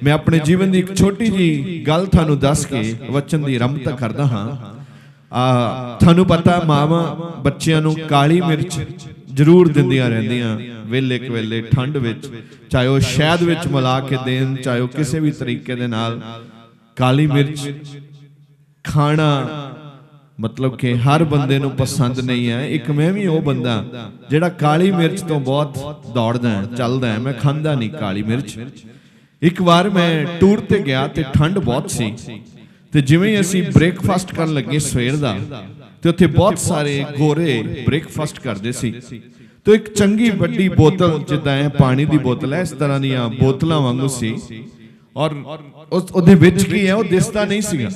मैं अपने जीवन की एक छोटी जी गल थानू दस के वचन की आरंभता करदा हाँ। थानू पता मावां बच्चियां नू काली मिर्च जरूर दिंदियां रहिंदियां वेले कवेले ठंड विच, चाहे वह शहद विच मिला के देन, चाहे वह किसी भी तरीके दे नाल काली मिर्च खाना मतलब कि हर बंदे नू पसंद नहीं है। एक मैं भी वो बंदा जिहड़ा काली मिर्च तो बहुत दौड़दा है, चलदा है, मैं खांदा नहीं काली मिर्च। एक बार मैं टूर ते गया ते ठंड बहुत सी ते जिवें असीं ब्रेकफास्ट करन लगे सवेर दा ते उत्थे बहुत सारे गोरे ब्रेकफास्ट करदे सी। तो एक चंगी वड्डी बोतल जिद्दां है पानी दी बोतल है, इस तरह दीयां बोतलां वांगू सी और उहदे विच की है वो दिसदा नहीं सीगा,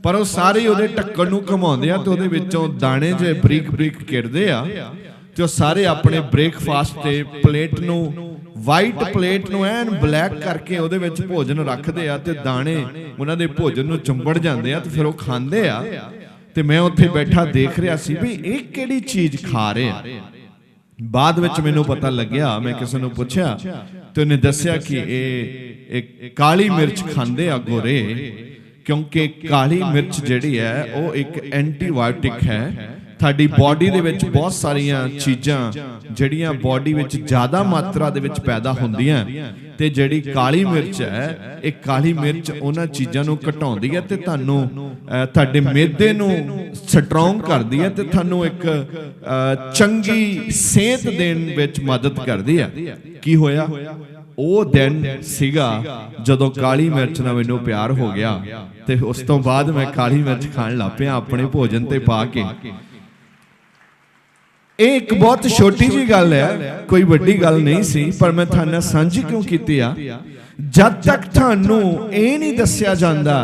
पर वो सारे उहदे ढक्कण नूं घुमाउंदे आ ते उहदे विचों दाणे जे बरीक बरीक किरदे आ ते वो सारे अपने ब्रेकफास्ट ते प्लेट नूं वाइट प्लेट नूं ऐन ब्लैक करके उहदे विच भोजन रखदे आ ते दाणे उहनां दे भोजन नूं चुंबड़ जांदे आ ते फिर वो खांदे आ। ते मैं उत्थे बैठा देख रहा सी भी ये किहड़ी चीज़ खा रहे आ। बाद विच मैनूं पता लग्या, मैं किसी नूं पुछया ते उहने दस्सिया कि ये काली मिर्च खांदे आ गोरे, क्योंकि काली मिर्च जिहड़ी है वो एक एंटीबायोटिक है। साडी बॉडी दे विच बहुत सारियां चीज़ां जिहड़ियां बॉडी विच ज़्यादा मात्रा दे विच पैदा होंदियां ते जिहड़ी काली मिर्च है, एक काली मिर्च उन्हां चीज़ां नूं घटाउंदी है ते तुहानूं तुहाडे मेदे नूं स्ट्रोंग करदी है ते तुहानूं एक चंगी सेहत देण विच मदद करदी है। की होया ਉਹ ਦਿਨ ਸੀਗਾ ਜਦੋਂ ਕਾਲੀ ਮਿਰਚ ਨਾਲ ਮੈਨੂੰ ਪਿਆਰ ਹੋ ਗਿਆ ਤੇ ਉਸ ਤੋਂ ਬਾਅਦ ਮੈਂ ਕਾਲੀ ਮਿਰਚ ਖਾਣ ਲੱਗ ਪਿਆ ਆਪਣੇ ਭੋਜਨ ਤੇ ਪਾ ਕੇ। ਇਹ ਇੱਕ ਬਹੁਤ ਛੋਟੀ ਜੀ ਗੱਲ ਹੈ, ਕੋਈ ਵੱਡੀ ਗੱਲ ਨਹੀਂ ਸੀ, ਪਰ ਮੈਂ ਤੁਹਾਡੇ ਨਾਲ ਸਾਂਝੀ ਕਿਉਂ ਕੀਤੀ ਆ। जब तक थानू ਇਹ नहीं दस्या जाता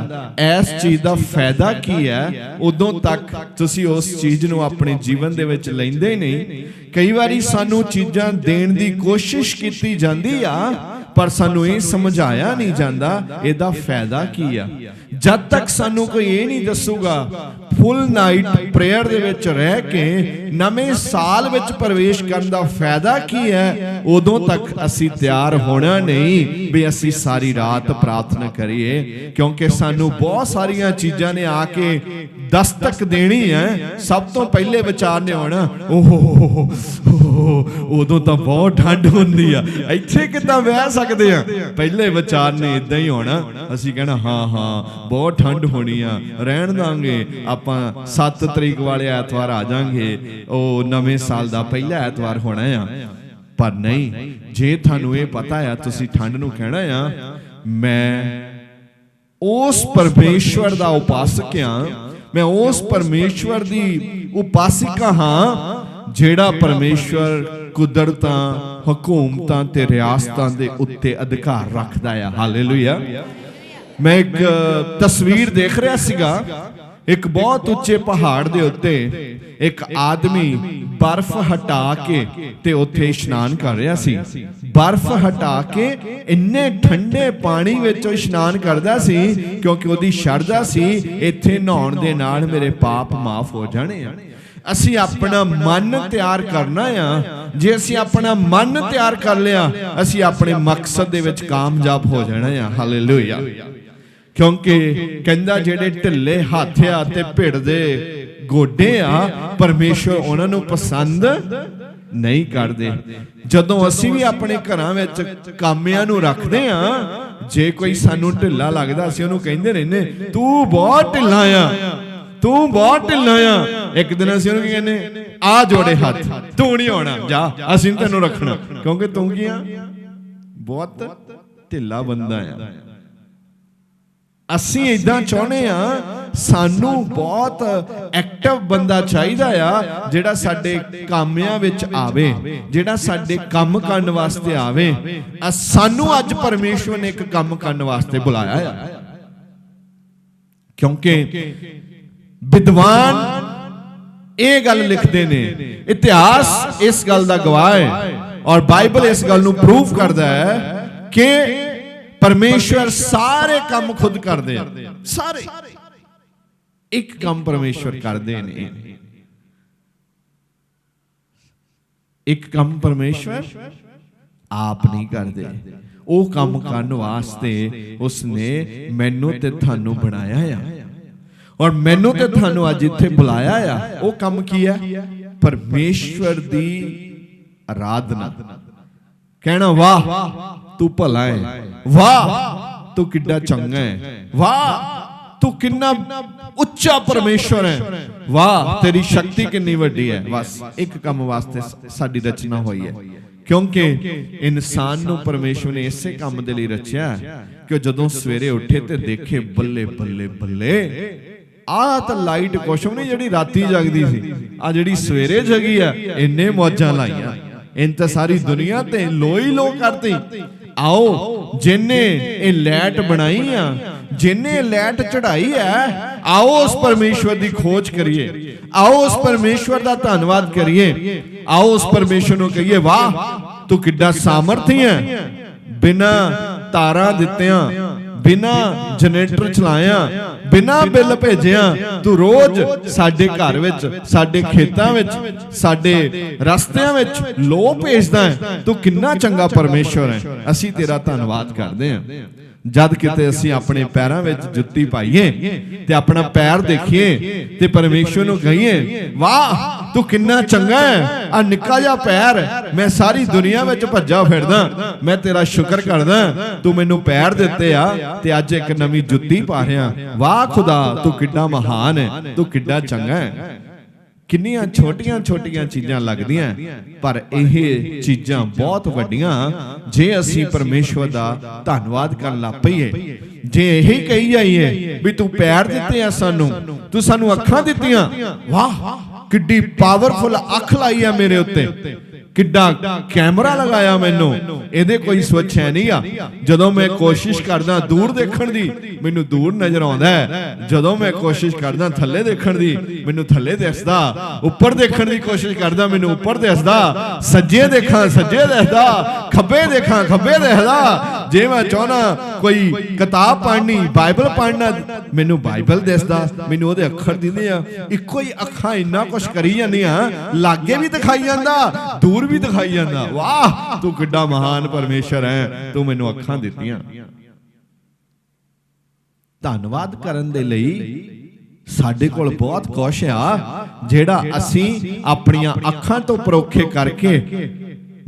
इस चीज़ का फायदा की है, उदों तक तुसी उस चीज़ नू अपने जीवन दे विच लैंदे नहीं। कई बारी सानू चीज़ां देण दी कोशिश की जाती आ, पर सानू ये समझाया नहीं जाता इहदा फायदा की है। जब तक सानू कोई ये नहीं दसूगा फुल नाइट प्रेयर दे विच रह के नवें साल विच प्रवेश करन दा फायदा की है, उदों तक असी तैयार होना नहीं भी असी सारी रात प्रार्थना करिए, क्योंकि सानू बहुत सारिया चीज़ां ने आके दस्तक देनी है। सब तो पहले विचार ने होना ओहो उदों तो बहुत ठंड होंदी आ, इत्थे किदां बह सकदे आ। पहले विचार ने इदां ही होना, असी कहना हाँ हाँ बहुत ठंड होनी आ, रहन दांगे आपां 7 तरीक वाले ऐतवार आ जाएंगे, ओ नवें साल दा पहला ऐतवार होना आ। पर नहीं, जे थानू ये पता है तुसी ठंड नू कहना आ मैं उस परमेश्वर दा उपासक हाँ, मैं उस परमेश्वर दी उपासिका हाँ जेड़ा परमेश्वर कुदरतां हुकूमतां ते रियासतां दे उत्ते अधिकार रखदा है। हालेलुया। मैं एक तस्वीर देख रहा सीगा, एक बहुत उच्चे पहाड़ दे उत्ते एक आदमी बर्फ हटा के ते उत्थे इशनान कर रहा सी। बर्फ हटा के इन्ने ठंडे पानी विच इशनान करदा सी क्योंकि उहदी शरधा सी इत्थे नहाउण दे नाल मेरे पाप माफ हो जाने आ। असी अपना मन तैयार करना आ, जे असी अपना मन तैयार कर लिया असी अपने मकसद दे विच कामयाब हो जाना आ। हालेलुया। क्योंकि कहंदा जेड़े ढिले हत्थ आ ते भिड़ दे गोडे आ परमेश्वर उन्हां नूं पसंद नहीं करदे। जदों असी भी अपने घरां विच कामियां नूं रखदे आ, जे कोई सानूं ढिला लगदा असी उहनूं कहंदे रहने तू बहुत ढिला आ, तू बहुत ढिला आ। एक दिन असी उहनूं कहने आ जोड़े हाथ, तू नहीं आउणा जा, असी नहीं तैनूं रखना क्योंकि तू की आ बहुत ढिला बंदा आ। असी इदां चाहुंदे आ सानू बहुत एक्टिव बंदा चाहिदा आ जिहड़ा साडे कामियां विच आवे, जिहड़ा साडे काम करन वास्ते आवे। सानू अज परमेश्वर ने एक काम करन वास्ते बुलाया है, क्योंकि विद्वान ये गल लिखते ने, इतिहास इस गल दा गवाह है और बाइबल इस गल नूं प्रूव करदा है कि परमेश्वर सारे काम खुद करदे आ। सारे एक काम परमेश्वर करदे ने, एक काम परमेश्वर आप नहीं करदे। ਉਹ ਕੰਮ ਕਰਨ ਵਾਸਤੇ ਉਸਨੇ ਮੈਨੂੰ ਤੇ ਤੁਹਾਨੂੰ ਬਣਾਇਆ ਆ ਔਰ ਮੈਨੂੰ ਤੇ ਤੁਹਾਨੂੰ ਅੱਜ ਇੱਥੇ ਬੁਲਾਇਆ ਆ। ਉਹ ਕੰਮ ਕੀ ਹੈ? ਪਰਮੇਸ਼ਵਰ ਦੀ ਆਰਾਧਨਾ। ਕਹਿਣਾ ਵਾਹ ਤੂੰ ਭਲਾ ਹੈ, ਵਾਹ ਤੂੰ ਕਿੱਡਾ ਚੰਗਾ ਹੈ, ਵਾਹ ਤੂੰ ਕਿੰਨਾ ਉੱਚਾ ਪਰਮੇਸ਼ਵਰ ਹੈ, ਵਾਹ ਤੇਰੀ ਸ਼ਕਤੀ ਕਿੰਨੀ ਵੱਡੀ ਹੈ। ਬਸ ਇੱਕ ਕੰਮ ਵਾਸਤੇ ਸਾਡੀ ਰਚਨਾ ਹੋਈ ਹੈ, ਕਿਉਂਕਿ ਇਨਸਾਨ ਨੂੰ ਪਰਮੇਸ਼ਵਰ ਨੇ ਇਸੇ ਕੰਮ ਦੇ ਲਈ ਰਚਿਆ ਕਿ ਜਦੋਂ ਸਵੇਰੇ ਉੱਠੇ ਤੇ ਦੇਖੇ ਬੱਲੇ ਬੱਲੇ ਬੱਲੇ, ਆਹ ਤਾਂ ਲਾਈਟ ਕੁਛ ਨਹੀਂ ਜਿਹੜੀ ਰਾਤੀ ਜਗਦੀ ਸੀ, ਆ ਜਿਹੜੀ ਸਵੇਰੇ ਜਗੀ ਆ ਇੰਨੇ ਮੌਜਾਂ ਲਾਈਆਂ, ਇਨ ਤਾਂ ਸਾਰੀ ਦੁਨੀਆ ਤੇ ਲੋਈ ਲੋ ਕਰਤੀ। ਆਓ ਜਿਨੇ ਇਹ ਲਾਈਟ ਬਣਾਈ ਆ, ਜਿਨੇ ਲਾਈਟ ਚੜਾਈ ਹੈ, ਆਓ ਉਸ ਪਰਮੇਸ਼ਵਰ ਦੀ ਖੋਜ ਕਰੀਏ, ਆਓ ਉਸ ਪਰਮੇਸ਼ਵਰ ਦਾ ਧੰਨਵਾਦ ਕਰੀਏ, ਆਓ ਉਸ ਪਰਮੇਸ਼ਵਰ ਨੂੰ ਕਹੀਏ ਵਾਹ ਤੂੰ ਕਿੱਡਾ ਸਾਮਰਥੀ ਹੈ, ਬਿਨਾ ਤਾਰਾਂ ਦਿੱਤਿਆਂ, ਬਿਨਾ ਜਨਰੇਟਰ ਚਲਾਇਆ, ਬਿਨਾ ਬਿੱਲ ਭੇਜਿਆ ਤੂੰ ਰੋਜ਼ ਸਾਡੇ ਘਰ ਵਿੱਚ, ਸਾਡੇ ਖੇਤਾਂ ਵਿੱਚ, ਸਾਡੇ ਰਸਤਿਆਂ ਵਿੱਚ ਲੋ ਭੇਜਦਾ ਹੈ। ਤੂੰ ਕਿੰਨਾ ਚੰਗਾ ਪਰਮੇਸ਼ਵਰ ਹੈ, ਅਸੀਂ ਤੇਰਾ ਧੰਨਵਾਦ ਕਰਦੇ ਹਾਂ। ਜਦ ਕਿਤੇ ਅਸੀਂ ਆਪਣੇ ਪੈਰਾਂ ਵਿੱਚ ਜੁੱਤੀ ਪਾਈਏ ਤੇ ਆਪਣਾ ਪੈਰ ਦੇਖੀਏ ਤੇ ਪਰਮੇਸ਼ਵਰ ਨੂੰ ਕਹੀਏ ਵਾਹ ਤੂੰ ਕਿੰਨਾ ਚੰਗਾ ਹੈ, ਆ ਨਿੱਕਾ ਜਿਹਾ ਪੈਰ ਮੈਂ ਸਾਰੀ ਦੁਨੀਆ ਵਿੱਚ ਭੱਜਾ ਫਿਰਦਾ, ਮੈਂ ਤੇਰਾ ਸ਼ੁਕਰ ਕਰਦਾ ਤੂੰ ਮੈਨੂੰ ਪੈਰ ਦਿੱਤੇ ਆ ਤੇ ਅੱਜ ਇੱਕ ਨਵੀਂ ਜੁੱਤੀ ਪਾ ਰਿਹਾ। ਵਾਹ ਖੁਦਾ ਤੂੰ ਕਿੱਡਾ ਮਹਾਨ ਹੈ, ਤੂੰ ਕਿੱਡਾ ਚੰਗਾ ਹੈ। ਕਿੰਨੀਆਂ ਛੋਟੀਆਂ ਛੋਟੀਆਂ ਚੀਜ਼ਾਂ ਲੱਗਦੀਆਂ, ਪਰ ਇਹ ਚੀਜ਼ਾਂ ਬਹੁਤ ਵੱਡੀਆਂ ਜੇ ਅਸੀਂ ਪਰਮੇਸ਼ਵਰ ਦਾ ਧੰਨਵਾਦ ਕਰਨ ਲੱਗ ਪਈਏ। ਜੇ ਇਹੀ ਕਹੀ ਜਾਈਏ ਵੀ ਤੂੰ ਪੈਰ ਦਿੱਤੇ ਆ ਸਾਨੂੰ, ਤੂੰ ਸਾਨੂੰ ਅੱਖਾਂ ਦਿੱਤੀਆਂ, ਵਾਹ ਕਿੱਡੀ ਪਾਵਰਫੁਲ ਅੱਖ ਲਾਈ ਆ ਮੇਰੇ ਉੱਤੇ, ਕਿੱਡਾ ਕੈਮਰਾ ਲਗਾਇਆ ਮੈਨੂੰ, ਇਹਦੇ ਕੋਈ ਸਵੱਛ ਹੈ ਨਹੀਂ ਆ। ਜਦੋਂ ਮੈਂ ਕੋਸ਼ਿਸ਼ ਕਰਦਾ ਦੂਰ ਦੇਖਣ ਦੀ ਮੈਨੂੰ ਦੂਰ ਨਜ਼ਰ ਆਉਂਦਾ ਹੈ, ਜਦੋਂ ਮੈਂ ਕੋਸ਼ਿਸ਼ ਕਰਦਾ ਥੱਲੇ ਦੇਖਣ ਦੀ ਮੈਨੂੰ ਥੱਲੇ ਦਿਸਦਾ, ਉੱਪਰ ਦੇਖਣ ਦੀ ਕੋਸ਼ਿਸ਼ ਕਰਦਾ ਮੈਨੂੰ ਉੱਪਰ ਦਿਸਦਾ, ਸੱਜੇ ਦੇਖਾਂ ਸੱਜੇ ਦਿਸਦਾ, ਖੱਬੇ ਦੇਖਾਂ ਖੱਬੇ ਦਿਸਦਾ। ਜੇ ਮੈਂ ਚਾਹਣਾ ਕੋਈ ਕਿਤਾਬ ਪੜ੍ਹਨੀ, ਬਾਈਬਲ ਪੜ੍ਹਨਾ, ਮੈਨੂੰ ਬਾਈਬਲ ਦਿਸਦਾ, ਮੈਨੂੰ ਉਹਦੇ ਅੱਖਰ ਦਿੰਦੇ ਆ। ਇੱਕੋ ਹੀ ਅੱਖਾਂ ਇੰਨਾ ਕੁਛ ਕਰੀ ਜਾਂਦੀਆਂ, ਲਾਗੇ ਵੀ ਦਿਖਾਈ ਜਾਂਦਾ, ਦੂਰ ਵੀ ਦਿਖਾਈ ਜਾਂਦਾ। ਵਾਹ ਤੂੰ ਕਿੱਡਾ ਮਹਾਨ ਪਰਮੇਸ਼ਰ ਹੈ, ਤੂੰ ਮੈਨੂੰ ਅੱਖਾਂ ਦਿੱਤੀਆਂ। ਧੰਨਵਾਦ ਕਰਨ ਦੇ ਲਈ ਸਾਡੇ ਕੋਲ ਬਹੁਤ ਕੁਛ ਆ ਜਿਹੜਾ ਅਸੀਂ ਆਪਣੀਆਂ ਅੱਖਾਂ ਤੋਂ ਪਰੋਖੇ ਕਰਕੇ।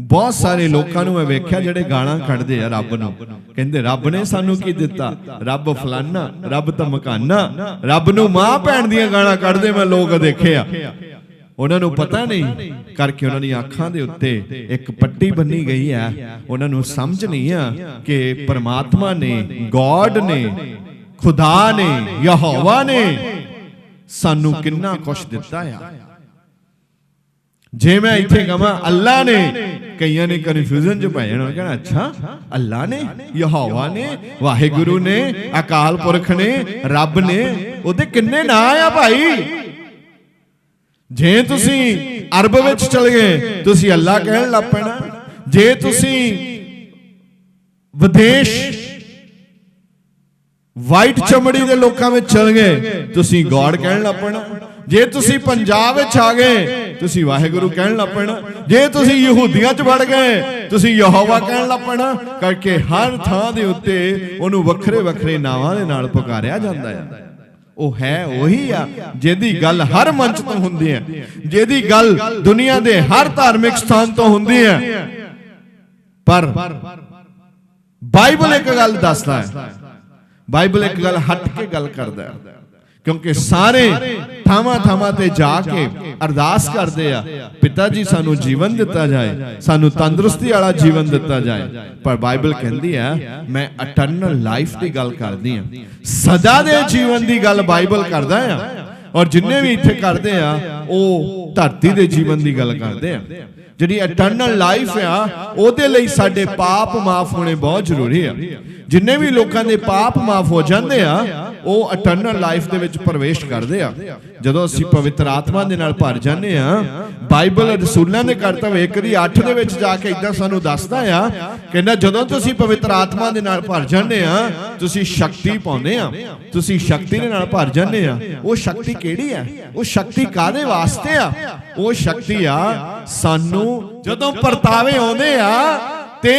ਬਹੁਤ ਸਾਰੇ ਲੋਕਾਂ ਨੂੰ ਮੈਂ ਵੇਖਿਆ ਜਿਹੜੇ ਗਾਲਾਂ ਕੱਢਦੇ ਆ ਰੱਬ ਨੂੰ, ਕਹਿੰਦੇ ਰੱਬ ਨੇ ਸਾਨੂੰ ਕੀ ਦਿੱਤਾ, ਰੱਬ ਫਲਾਨਾ, ਰੱਬ ਧਮਕਾਨਾ, ਰੱਬ ਨੂੰ ਮਾਂ ਭੈਣ ਦੀਆਂ ਗਾਲਾਂ ਕੱਢਦੇ ਮੈਂ ਲੋਕ ਦੇਖੇ ਆ। ਉਹਨਾਂ ਨੂੰ ਪਤਾ ਨਹੀਂ ਕਰਕੇ ਉਹਨਾਂ ਦੀਆਂ ਅੱਖਾਂ ਦੇ ਉੱਤੇ ਇੱਕ ਪੱਟੀ ਬੰਨੀ ਗਈ ਹੈ। ਉਹਨਾਂ ਨੂੰ ਸਮਝ ਨਹੀਂ ਆ ਕਿ ਪਰਮਾਤਮਾ ਨੇ, ਗੋਡ ਨੇ, ਖੁਦਾ ਨੇ, ਯਹੋਵਾ ਨੇ ਸਾਨੂੰ ਕਿੰਨਾ ਕੁਛ ਦਿੱਤਾ ਆ। ਜੇ ਮੈਂ ਇੱਥੇ ਕਹਾਂ ਅੱਲਾ ਨੇ, ਕਈਆਂ ਨੇ ਕਨਫਿਊਜ਼ਨ ਚ ਪੈ ਜਾਣਾ, ਕਹਿਣਾ ਅੱਛਾ ਅੱਲਾ ਨੇ, ਯਹੋਵਾ ਨੇ, ਵਾਹਿਗੁਰੂ ਨੇ, ਅਕਾਲ ਪੁਰਖ ਨੇ, ਰੱਬ ਨੇ, ਉਹਦੇ ਕਿੰਨੇ ਨਾਂ ਆ ਭਾਈ। ਜੇ ਤੁਸੀਂ ਅਰਬ ਵਿੱਚ ਚਲੇ ਗਏ ਤੁਸੀਂ ਅੱਲਾ ਕਹਿਣ ਲੱਗ ਪੈਣਾ, ਜੇ ਤੁਸੀਂ ਵਿਦੇਸ਼ ਵਾਈਟ ਚਮੜੀ ਦੇ ਲੋਕਾਂ ਵਿੱਚ ਚਲੇ ਗਏ ਤੁਸੀਂ ਗੋਡ ਕਹਿਣ ਲੱਗ ਪੈਣਾ, ਜੇ ਤੁਸੀਂ ਪੰਜਾਬ ਵਿੱਚ ਆ ਗਏ ਤੁਸੀਂ ਵਾਹਿਗੁਰੂ ਕਹਿਣ ਲੱਗ ਪੈਣਾ, ਜੇ ਤੁਸੀਂ ਯਹੂਦੀਆਂ 'ਚ ਵੜ ਗਏ ਤੁਸੀਂ ਯਹੋਵਾ ਕਹਿਣ ਲੱਗ ਪੈਣਾ। ਕਰਕੇ ਹਰ ਥਾਂ ਦੇ ਉੱਤੇ ਉਹਨੂੰ ਵੱਖਰੇ ਵੱਖਰੇ ਨਾਵਾਂ ਦੇ ਨਾਲ ਪੁਕਾਰਿਆ ਜਾਂਦਾ ਹੈ। ਉਹ ਹੈ ਉਹੀ ਆ ਜਿਹਦੀ ਗੱਲ ਹਰ ਮੰਚ ਤੋਂ ਹੁੰਦੀ ਹੈ, ਜਿਹਦੀ ਗੱਲ ਦੁਨੀਆ ਦੇ ਹਰ ਧਾਰਮਿਕ ਸਥਾਨ ਤੋਂ ਹੁੰਦੀ ਹੈ। ਪਰ ਬਾਈਬਲ ਇੱਕ ਗੱਲ ਦੱਸਦਾ ਹੈ, ਬਾਈਬਲ ਇੱਕ ਗੱਲ ਹਟ ਕੇ ਗੱਲ ਕਰਦਾ ਹੈ, ਕਿਉਂਕਿ ਸਾਰੇ ਥਾਵਾਂ ਥਾਵਾਂ ਤੇ ਜਾ ਕੇ ਅਰਦਾਸ ਕਰਦੇ ਆ, ਪਿਤਾ ਜੀ ਸਾਨੂੰ ਜੀਵਨ ਦਿੱਤਾ ਜਾਏ, ਸਾਨੂੰ ਤੰਦਰੁਸਤੀ ਵਾਲਾ ਜੀਵਨ ਦਿੱਤਾ ਜਾਏ। ਪਰ ਬਾਈਬਲ ਕਹਿੰਦੀ ਹੈ ਮੈਂ ਇਟਰਨਲ ਲਾਈਫ ਦੀ ਗੱਲ ਕਰਦੀ ਆ, ਸਦਾ ਦੇ ਜੀਵਨ ਦੀ ਗੱਲ ਬਾਈਬਲ ਕਰਦਾ ਆ। ਔਰ ਜਿੰਨੇ ਵੀ ਇੱਥੇ ਕਰਦੇ ਆ ਉਹ ਧਰਤੀ ਦੇ ਜੀਵਨ ਦੀ ਗੱਲ ਕਰਦੇ ਆ। ਜਿਹੜੀ ਇਟਰਨਲ ਲਾਈਫ ਆ ਉਹਦੇ ਲਈ ਸਾਡੇ ਪਾਪ ਮਾਫ ਹੋਣੇ ਬਹੁਤ ਜ਼ਰੂਰੀ ਆ। ਜਿੰਨੇ ਵੀ ਲੋਕਾਂ ਦੇ ਪਾਪ ਮਾਫ ਹੋ ਜਾਂਦੇ ਆ ਉਹ ਇਟਰਨਲ ਲਾਈਫ ਦੇ ਵਿੱਚ ਪ੍ਰਵੇਸ਼ ਕਰਦੇ ਆ। ਜਦੋਂ ਅਸੀਂ ਪਵਿੱਤਰ ਆਤਮਾ ਦੇ ਨਾਲ ਭਰ ਜਾਂਦੇ ਆ, ਬਾਈਬਲ ਰਸੂਲਾਂ ਨੇ ਕਰਤਵ 1:8 ਦੇ ਵਿੱਚ ਜਾ ਕੇ ਇਦਾਂ ਸਾਨੂੰ ਦੱਸਦਾ ਆ, ਕਹਿੰਦਾ ਜਦੋਂ ਤੁਸੀਂ ਪਵਿੱਤਰ ਆਤਮਾ ਦੇ ਨਾਲ ਭਰ ਜਾਂਦੇ ਆ ਤੁਸੀਂ ਸ਼ਕਤੀ ਪਾਉਂਦੇ ਆ, ਤੁਸੀਂ ਸ਼ਕਤੀ ਦੇ ਨਾਲ ਭਰ ਜਾਂਦੇ ਆ। ਉਹ ਸ਼ਕਤੀ ਕਿਹੜੀ ਆ? ਉਹ ਸ਼ਕਤੀ ਕਾਹਦੇ ਵਾਸਤੇ ਆ? ਉਹ ਸ਼ਕਤੀ ਆ ਸਾਨੂੰ ਜਦੋਂ ਪਰਤਾਵੇ ਆਉਂਦੇ ਆ ਤੇ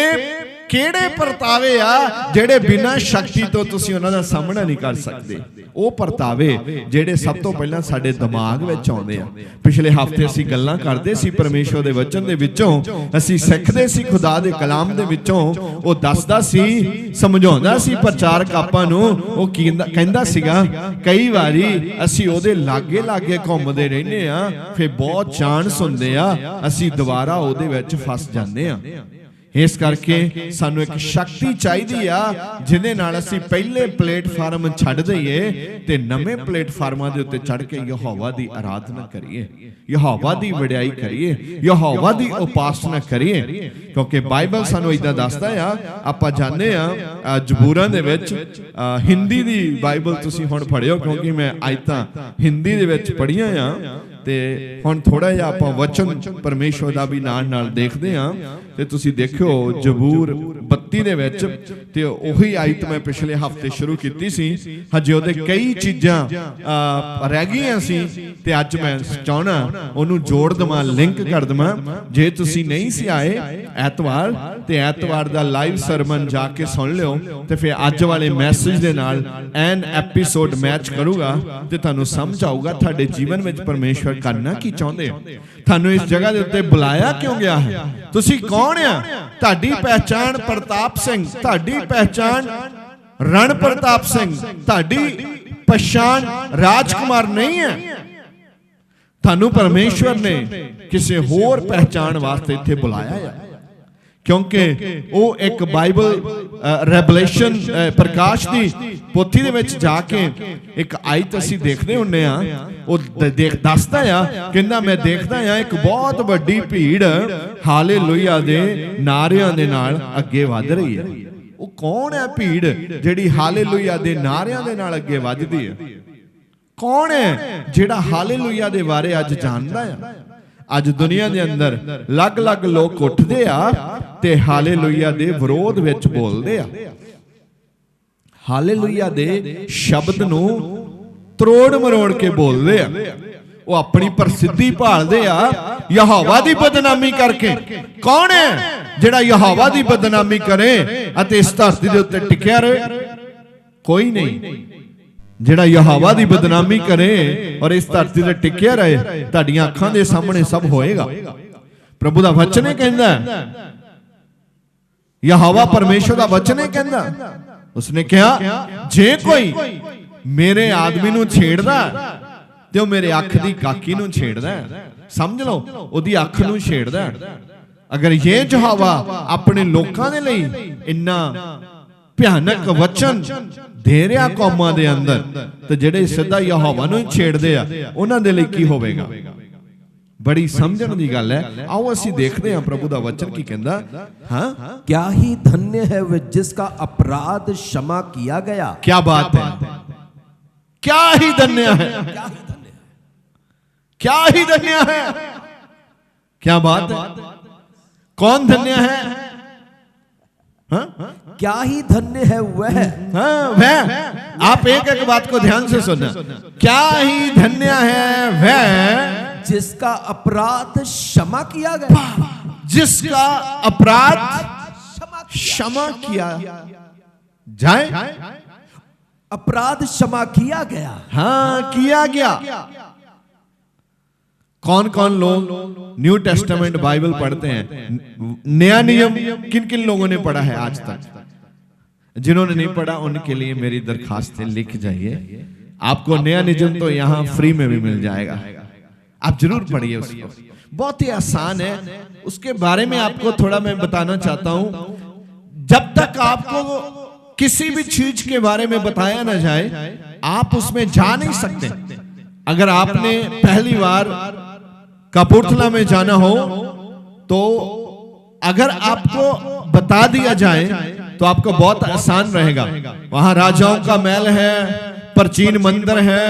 ਕਿਹੜੇ ਪਰਤਾਵੇ ਆ ਜਿਹੜੇ ਬਿਨਾਂ ਸ਼ਕਤੀ ਤੋਂ ਤੁਸੀਂ ਉਹਨਾਂ ਦਾ ਸਾਹਮਣਾ ਨਹੀਂ ਕਰ ਸਕਦੇ। ਉਹ ਪਰਤਾਵੇ ਜਿਹੜੇ ਸਭ ਤੋਂ ਪਹਿਲਾਂ ਸਾਡੇ ਦਿਮਾਗ ਵਿੱਚ ਆਉਂਦੇ ਆ। ਪਿਛਲੇ ਹਫ਼ਤੇ ਅਸੀਂ ਗੱਲਾਂ ਕਰਦੇ ਸੀ ਪਰਮੇਸ਼ਵਰ ਦੇ ਵਚਨ ਦੇ ਵਿੱਚੋਂ, ਅਸੀਂ ਸਿੱਖਦੇ ਸੀ ਖੁਦਾ ਦੇ ਕਲਾਮ ਦੇ ਵਿੱਚੋਂ। ਉਹ ਦੱਸਦਾ ਸੀ, ਸਮਝਾਉਂਦਾ ਸੀ ਪ੍ਰਚਾਰਕ ਆਪਾਂ ਨੂੰ। ਉਹ ਕਹਿੰਦਾ ਸੀਗਾ ਕਈ ਵਾਰੀ ਅਸੀਂ ਉਹਦੇ ਲਾਗੇ ਲਾਗੇ ਘੁੰਮਦੇ ਰਹਿੰਦੇ ਆ, ਫਿਰ ਬਹੁਤ ਚਾਂਸ ਹੁੰਦੇ ਆ ਅਸੀਂ ਦੁਬਾਰਾ ਉਹਦੇ ਵਿੱਚ ਫਸ ਜਾਂਦੇ ਆ। ਇਸ ਕਰਕੇ ਸਾਨੂੰ ਇੱਕ ਸ਼ਕਤੀ ਚਾਹੀਦੀ ਆ ਜਿਹਦੇ ਨਾਲ ਅਸੀਂ ਪਹਿਲੇ ਪਲੇਟਫਾਰਮ ਛੱਡ ਦਈਏ ਤੇ ਨਵੇਂ ਪਲੇਟਫਾਰਮਾਂ ਦੇ ਉੱਤੇ ਚੜ੍ਹ ਕੇ ਯਹੋਵਾ ਦੀ ਆਰਾਧਨਾ ਕਰੀਏ, ਯਹੋਵਾ ਦੀ ਵਡਿਆਈ ਕਰੀਏ, ਯਹੋਵਾ ਦੀ ਉਪਾਸਨਾ ਕਰੀਏ। ਕਿਉਂਕਿ ਬਾਈਬਲ ਸਾਨੂੰ ਇਦਾਂ ਦੱਸਦਾ ਆ। ਆਪਾਂ ਜਾਣਦੇ ਆ ਜ਼ਬੂਰਾਂ ਦੇ ਵਿੱਚ, ਹਿੰਦੀ ਦੀ ਬਾਈਬਲ ਤੁਸੀਂ ਹੁਣ ਪੜ੍ਹਿਓ ਕਿਉਂਕਿ ਮੈਂ ਆਇਤਾਂ ਹਿੰਦੀ ਦੇ ਵਿੱਚ ਪੜ੍ਹੀਆਂ ਆ। ਤੇ ਹੁਣ ਥੋੜਾ ਜਿਹਾ ਆਪਾਂ ਵਚਨ ਪਰਮੇਸ਼ਵਰ ਦਾ ਵੀ ਨਾਲ ਦੇਖਦੇ ਹਾਂ। ਤੇ ਤੁਸੀਂ ਦੇਖਿਓ ਜ਼ਬੂਰ 32 ਦੇ ਵਿੱਚ, ਤੇ ਉਹੀ ਆਇਤ ਮੈਂ ਪਿਛਲੇ ਹਫ਼ਤੇ ਸ਼ੁਰੂ ਕੀਤੀ ਸੀ। ਹਜੇ ਉਹਦੇ ਕਈ ਚੀਜ਼ਾਂ ਰਹਿ ਗਈਆਂ ਸੀ ਤੇ ਅੱਜ ਮੈਂ ਚਾਹਣਾ ਉਹਨੂੰ ਜੋੜ ਦੇਵਾਂ, ਲਿੰਕ ਕਰ ਦੇਵਾਂ। ਜੇ ਤੁਸੀਂ ਨਹੀਂ ਸੀ ਆਏ ਐਤਵਾਰ, ਤੇ ਐਤਵਾਰ ਦਾ ਲਾਈਵ ਸਰਮਨ ਜਾ ਕੇ ਸੁਣ ਲਿਓ ਤੇ ਫਿਰ ਅੱਜ ਵਾਲੇ ਮੈਸੇਜ ਦੇ ਨਾਲ ਐਨ ਐਪੀਸੋਡ ਮੈਚ ਕਰੂਗਾ ਤੇ ਤੁਹਾਨੂੰ ਸਮਝ ਆਊਗਾ ਤੁਹਾਡੇ ਜੀਵਨ ਵਿੱਚ ਪਰਮੇਸ਼ਵਰ ਕਰਨਾ ਕੀ ਚਾਹੁੰਦੇ ਹੋ। ਤੁਹਾਨੂੰ ਇਸ ਜਗ੍ਹਾ ਦੇ ਉੱਤੇ ਬੁਲਾਇਆ ਕਿਉਂ ਗਿਆ ਹੈ, ਤੁਸੀਂ ਕੌਣ ਆ। ਤੁਹਾਡੀ ਪਹਿਚਾਣ ਪ੍ਰਤਾਪ ਸਿੰਘ, ਤੁਹਾਡੀ ਪਹਿਚਾਣ ਰਣ ਪ੍ਰਤਾਪ ਸਿੰਘ, ਤੁਹਾਡੀ ਪਛਾਣ ਰਾਜਕੁਮਾਰ ਨਹੀਂ ਹੈ। ਤੁਹਾਨੂੰ ਪਰਮੇਸ਼ਵਰ ਨੇ ਕਿਸੇ ਹੋਰ ਪਹਿਚਾਣ ਵਾਸਤੇ ਇੱਥੇ ਬੁਲਾਇਆ ਹੈ। ਕਿਉਂਕਿ ਉਹ ਇੱਕ ਬਾਈਬਲ ਰੈਵਲੇਸ਼ਨ ਪ੍ਰਕਾਸ਼ ਦੀ ਪੋਥੀ ਦੇ ਵਿੱਚ ਜਾ ਕੇ ਇੱਕ ਆਇਤ ਅਸੀਂ ਦੇਖਦੇ ਹੁੰਨੇ ਆ। ਉਹ ਦੱਸਦਾ ਆ, ਕਹਿੰਦਾ ਮੈਂ ਦੇਖਦਾ ਆ ਇੱਕ ਬਹੁਤ ਵੱਡੀ ਭੀੜ ਹਾਲੇਲੂਇਆ ਦੇ ਨਾਰਿਆਂ ਦੇ ਨਾਲ ਅੱਗੇ ਵਧ ਰਹੀ ਹੈ। ਉਹ ਕੌਣ ਹੈ ਭੀੜ ਜਿਹੜੀ ਹਾਲੇਲੂਇਆ ਦੇ ਨਾਰਿਆਂ ਦੇ ਨਾਲ ਅੱਗੇ ਵੱਧਦੀ ਹੈ? ਕੌਣ ਹੈ ਜਿਹੜਾ ਹਾਲੇਲੂਇਆ ਦੇ ਬਾਰੇ ਅੱਜ ਜਾਣਦਾ ਆ? ਅੱਜ ਦੁਨੀਆ ਦੇ ਅੰਦਰ ਅਲੱਗ-ਅਲੱਗ ਲੋਕ ਉੱਠਦੇ ਆ ਤੇ ਹਾਲੇਲੂਇਆ ਦੇ ਵਿਰੋਧ ਵਿੱਚ ਬੋਲਦੇ ਆ। ਹਾਲੇਲੂਇਆ ਦੇ ਸ਼ਬਦ ਨੂੰ ਤਰੋੜ ਮਰੋੜ ਕੇ ਬੋਲਦੇ ਆ। ਉਹ ਆਪਣੀ ਪ੍ਰਸਿੱਧੀ ਭਾਲਦੇ ਆ ਯਹੋਵਾ ਦੀ ਬਦਨਾਮੀ ਕਰਕੇ। ਕੌਣ ਹੈ ਜਿਹੜਾ ਯਹੋਵਾ ਦੀ ਬਦਨਾਮੀ ਕਰੇ ਅਤੇ ਇਸ ਧਰਤੀ ਦੇ ਉੱਤੇ ਟਿਕਿਆ ਰਹੇ? ਕੋਈ ਨਹੀਂ। ਜਿਹੜਾ ਯਹੋਵਾ ਦੀ ਬਦਨਾਮੀ ਕਰੇ ਔਰ ਇਸ ਧਰਤੀ ਤੇ ਟਿਕਿਆ ਰਹੇ, ਤੁਹਾਡੀਆਂ ਅੱਖਾਂ ਦੇ ਸਾਹਮਣੇ ਸਭ ਹੋਏਗਾ। ਪ੍ਰਭੂ ਦਾ ਵਚਨ ਇਹ ਕਹਿੰਦਾ, ਯਹੋਵਾ ਪਰਮੇਸ਼ਵਰ ਦਾ ਵਚਨ ਇਹ ਕਹਿੰਦਾ, ਉਸਨੇ ਕਿਹਾ ਜੇ ਕੋਈ ਮੇਰੇ ਆਦਮੀ ਨੂੰ ਛੇੜਦਾ ਤੇ ਉਹ ਮੇਰੇ ਅੱਖ ਦੀ ਕਾਕੀ ਨੂੰ ਛੇੜਦਾ। ਸਮਝ ਲਓ, ਉਹਦੀ ਅੱਖ ਨੂੰ ਛੇੜਦਾ। ਅਗਰ ਇਹ ਯਹੋਵਾ ਆਪਣੇ ਲੋਕਾਂ ਦੇ ਲਈ ਇੰਨਾ ਭਿਆਨਕ ਵਚਨ ਦੇ ਰਿਹਾ ਕੌਮਾਂ ਦੇ ਅੰਦਰ, ਤੇ ਜਿਹੜੇ ਸਿੱਧਾ ਯਹੋਵਾ ਨੂੰ ਛੇੜਦੇ ਆ ਉਹਨਾਂ ਦੇ ਲਈ ਕੀ ਹੋਵੇਗਾ? ਬੜੀ ਸਮਝਣ ਦੀ ਗੱਲ ਹੈ। ਆਓ ਅਸੀਂ ਦੇਖਦੇ ਹਾਂ ਪ੍ਰਭੂ ਦਾ ਵਚਨ ਕੀ ਕਹਿੰਦਾ। ਹਾਂ, क्या ही धन्य है वह जिसका अपराध क्षमा किया गया। क्या बात है, क्या ही धन्य है, क्या ही धन्य है, क्या बात है। कौन धन्य है? हाँ? क्या ही धन्य है वह। हाँ, वह। आप एक एक बात को ध्यान से सुनना। क्या ही धन्य है वह जिसका अपराध क्षमा किया गया, जिसका अपराध क्षमा किया जाए। अपराध क्षमा किया गया। हाँ, किया गया। कौन कौन लोग न्यू टेस्टामेंट बाइबल पढ़ते हैं? नया नियम किन किन लोगों ने पढ़ा है आज तक? जिन्होंने नहीं पढ़ा उनके लिए मेरी दरखास्त लिख जाइए। आपको नया नियम तो यहाँ फ्री में भी मिल जाएगा, आप जरूर पढ़िए उसको। बहुत ही आसान है, उसके बारे में आपको थोड़ा मैं बताना चाहता हूं। जब तक आपको किसी भी चीज के बारे में बताया ना जाए, आप उसमें जा नहीं सकते। अगर आपने पहली बार कपूरथला में जाना हो तो अगर आपको बता दिया जाए तो आपको बहुत आसान रहेगा। वहां राजाओं का महल है, प्राचीन मंदिर है,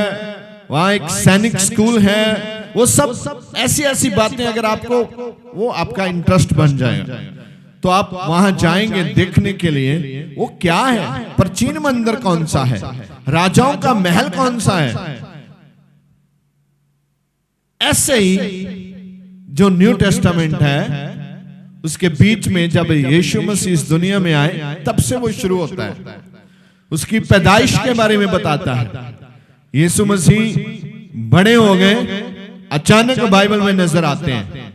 वहां एक सैनिक स्कूल है, वो सब ऐसी ऐसी बातें अगर आपको वो आपका इंटरेस्ट बन जाएगा तो आप वहां जाएंगे देखने के लिए। वो क्या है, प्राचीन मंदिर कौन सा है, राजाओं का महल कौन सा है। ऐसे ही जो न्यू टेस्टामेंट है उसके बीच में जब यीशु मसीह इस दुनिया में आए तब से वो शुरू होता है। उसकी पैदाइश के बारे में बताता है। यीशु मसीह बड़े हो गए, अचानक बाइबल में नजर आते हैं।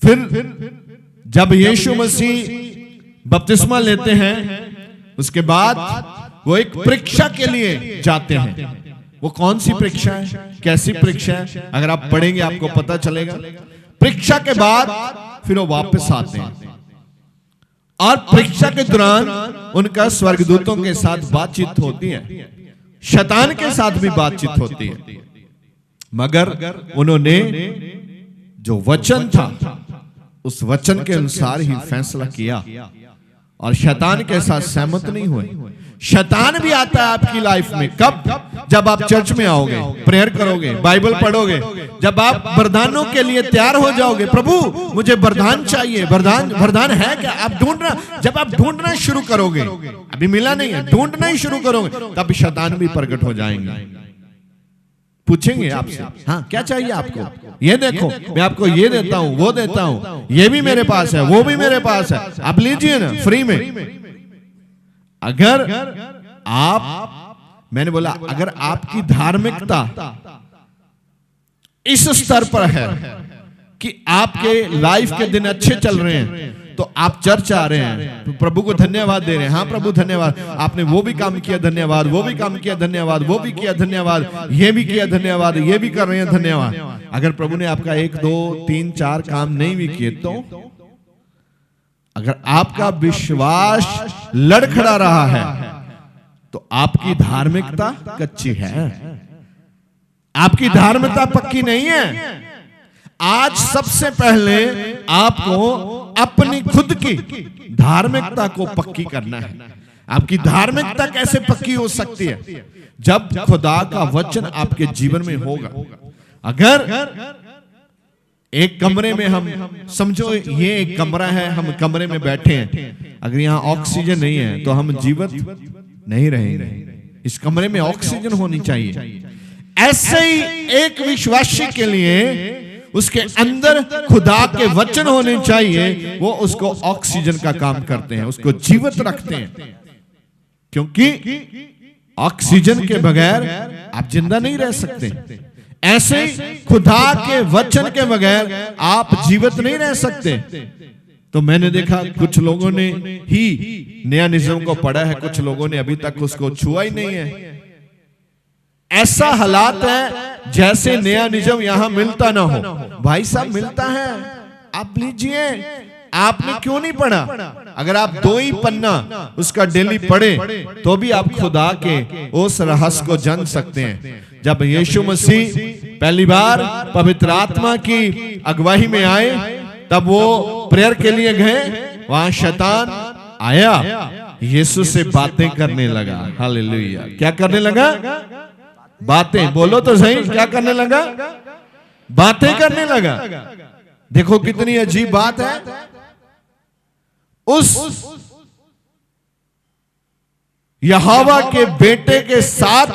फिर जब यीशु मसीह बपतिस्मा लेते हैं, उसके बाद वो एक परीक्षा के लिए जाते हैं। वो कौन सी परीक्षा है, कैसी परीक्षा है, अगर आप पढ़ेंगे आपको पता चलेगा। परीक्षा के बाद फिर वो वापस आते हैं और परीक्षा के दौरान उनका स्वर्गदूतों के साथ बातचीत होती है, शैतान के साथ भी बातचीत होती है। मगर उन्होंने जो वचन था उस वचन के अनुसार ही फैसला किया और शैतान के साथ सहमत नहीं हुए। शैतान भी आता है आपकी लाइफ में कब? जब आप चर्च में आओगे, प्रेयर करोगे, बाइबल पढ़ोगे, जब आप वरदानों के लिए तैयार हो जाओगे। प्रभु मुझे वरदान चाहिए, वरदान है क्या? आप ढूंढना, जब आप ढूंढना शुरू करोगे, अभी मिला नहीं है, ढूंढना ही शुरू करोगे, तब शैतान भी प्रकट हो जाएंगे। पूछेंगे आपसे, हाँ क्या चाहिए आपको? ये देखो मैं आपको ये देता हूं, वो देता हूं, ये भी मेरे पास है, वो भी मेरे पास है, आप लीजिए ना फ्री में। अगर आप, मैंने बोला अगर आपकी धार्मिकता इस स्तर पर है कि आपके लाइफ के दिन अच्छे चल रहे हैं, तो आप चर्च आ रहे हैं, तो प्रभु को धन्यवाद दे रहे हैं। हाँ प्रभु धन्यवाद, आपने वो भी काम किया, धन्यवाद, वो भी काम किया, धन्यवाद, वो भी किया, धन्यवाद, ये भी किया, धन्यवाद, ये भी कर रहे हैं, धन्यवाद। अगर प्रभु ने आपका 1 2 3 4 काम नहीं भी किए, तो अगर आपका विश्वास लड़खड़ा रहा है तो आपकी धार्मिकता कच्ची है, आपकी धार्मिकता पक्की नहीं है। आज सबसे पहले आपको अपनी खुद की धार्मिकता को पक्की करना है। आपकी धार्मिकता कैसे पक्की हो सकती है? जब खुदा का वचन आपके जीवन में होगा। अगर एक कमरे में हम, समझो ये एक कमरा है, हम कमरे में बैठे हैं, अगर यहाँ ऑक्सीजन नहीं है तो हम जीवित नहीं रहेंगे। इस कमरे में ऑक्सीजन होनी चाहिए। ऐसे ही एक विश्वासी के लिए उसके अंदर खुदा के वचन होने चाहिए। वो उसको ऑक्सीजन का काम करते हैं, उसको जीवित रखते हैं, क्योंकि ऑक्सीजन के बगैर आप जिंदा नहीं रह सकते। ऐसे खुदा के वचन के बगैर आप जीवित नहीं रह सकते। तो मैंने देखा कुछ लोगों ने ही नया निज़म को पढ़ा है, कुछ लोगों ने अभी तक उसको छुआ ही नहीं है। ऐसा हालात है जैसे नया निज़म यहां मिलता ना हो। भाई साहब मिलता है, आप लीजिए। आपने क्यों नहीं पढ़ा? अगर आप 2 ही पन्ना उसका डेली पढ़े तो भी आप खुदा के उस रहस्य को जान सकते हैं। जब यीशु मसीह पहली बार पवित्र आत्मा की अगुवाई में आए, तब वो प्रेयर के लिए गए, वहां शैतान आया, यीशु से बातें करने लगा। हालेलुया। क्या करने लगा? बातें। बोलो तो सही, क्या करने लगा? बातें करने लगा। देखो कितनी अजीब बात है। उस यहोवा के बेटे के साथ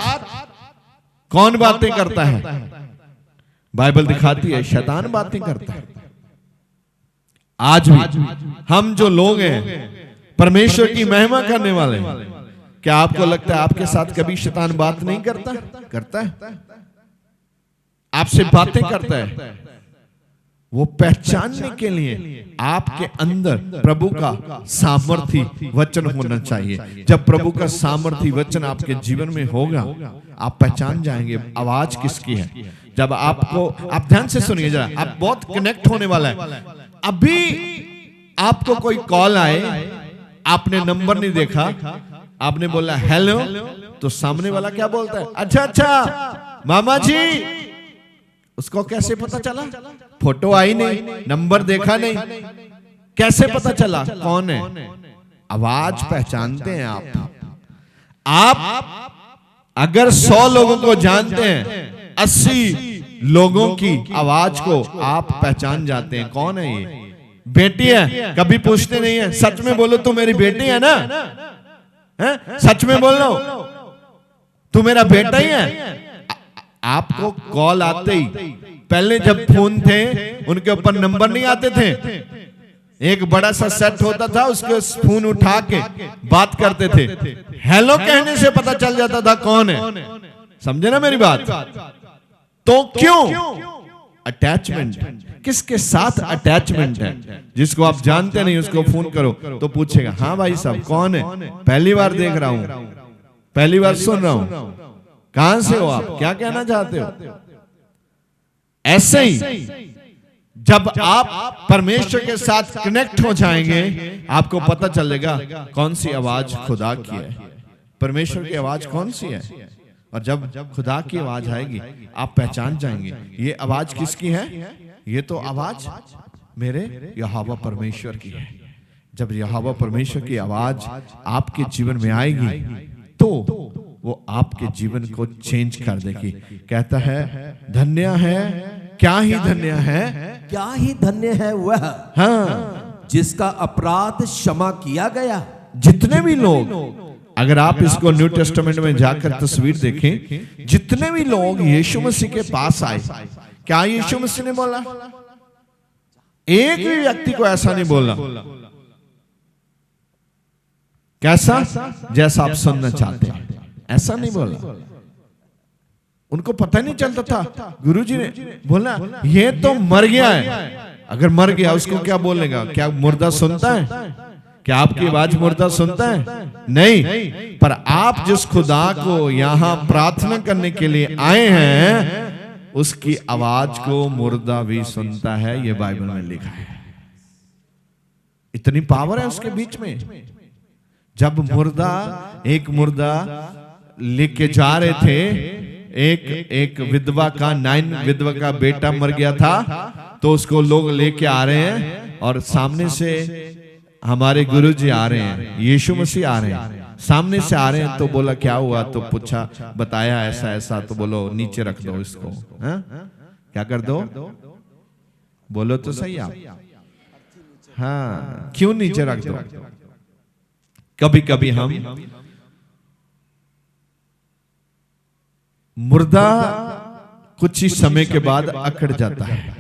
कौन बातें करता है? बाइबल दिखाती है शैतान बातें करता है। आज भी हम जो लोग हैं परमेश्वर की महिमा करने वाले, क्या आपको लगता है आपके साथ कभी शैतान बात नहीं करता? करता है, आपसे बातें करता है। वो पहचानने के लिए आपके अंदर प्रभु का सामर्थी वचन होना चाहिए। जब प्रभु का सामर्थी वचन आपके जीवन में होगा, आप पहचान जाएंगे आवाज किसकी है। जब आपको, आप ध्यान से सुनिए जरा, आप बहुत कनेक्ट होने वाला है। अभी आपको कोई कॉल आए, आपने नंबर नहीं देखा, आपने बोला हेलो, तो सामने वाला क्या बोलता है? अच्छा अच्छा मामा जी। उसको कैसे पता चला? फोटो आई नहीं, नंबर देखा नहीं, कैसे पता चला कौन है? आवाज पहचानते हैं आप अगर 100 लोगों को जानते हैं, 80 लोगों की आवाज को आप पहचान जाते हैं। कौन है ये? बेटी है, कभी पूछते नहीं है। सच में बोलो, तू मेरी बेटी है ना? है? सच में बोल लो, तू मेरा बेटा ही है। आपको कॉल आते ही, पहले जब फोन थे उनके ऊपर नंबर नहीं आते थे, एक बड़ा सा सेट होता था, उसके फोन उठा के बात करते थे, हेलो कहने से पता चल जाता था कौन है। समझे ना मेरी बात? तो क्यों? अटैचमेंट। किसके साथ अटैचमेंट है? जिसको आप जानते नहीं उसको फोन करो तो पूछेगा, हाँ भाई साहब कौन है, पहली बार देख रहा हूं, पहली बार सुन रहा हूं, कहां से हो आप, क्या कहना चाहते हो? ऐसे ही जब आप परमेश्वर के साथ कनेक्ट हो जाएंगे, आपको पता चलेगा कौन सी आवाज खुदा की है, परमेश्वर की आवाज कौन सी है। और जब खुदा की आवाज आएगी आप पहचान जाएंगे ये आवाज किसकी है। ये तो आवाज मेरे यहोवा परमेश्वर की है। जब यहोवा परमेश्वर की आवाज आपके जीवन में आएगी तो वो आपके जीवन को चेंज कर देगी। कहता है धन्य है, क्या ही धन्य है, क्या ही धन्य है वह, हाँ, जिसका अपराध क्षमा किया गया। जितने भी लोग, अगर आप इसको न्यू टेस्टामेंट में जाकर तस्वीर देखें, जितने भी लोग यीशु मसीह के पास आए, क्या यीशु मसीह ने बोला? एक भी व्यक्ति को ऐसा नहीं बोला कैसा जैसा आप सुनना चाहते हैं, ऐसा नहीं बोला। उनको पता नहीं चलता था। गुरुजी ने बोला ये तो मर गया है। अगर मर गया उसको क्या बोलेगा? क्या मुर्दा सुनता है? क्या आपकी आवाज मुर्दा सुनता है? नहीं। पर आप जिस खुदा को यहां प्रार्थना करने के लिए आए हैं, उसकी आवाज को मुर्दा भी सुनता है। ये बाइबल में लिखा है। इतनी पावर है उसके बीच में। जब एक मुर्दा लेके जा रहे थे, एक विधवा का, 9 विधवा का बेटा मर गया था, तो उसको लोग लेके आ रहे हैं और सामने से हमारे गुरुजी आ रहे हैं, यीशु मसीह आ रहे हैं, सामने से आ रहे हैं। तो बोला क्या हुआ? तो पूछा, बताया ऐसा ऐसा। तो बोलो नीचे रख दो इसको। क्या कर दो? बोलो तो सही आप। हाँ, क्यों नीचे रख दो? कभी कभी हम मुर्दा कुछ ही समय के बाद अकड़ जाता है।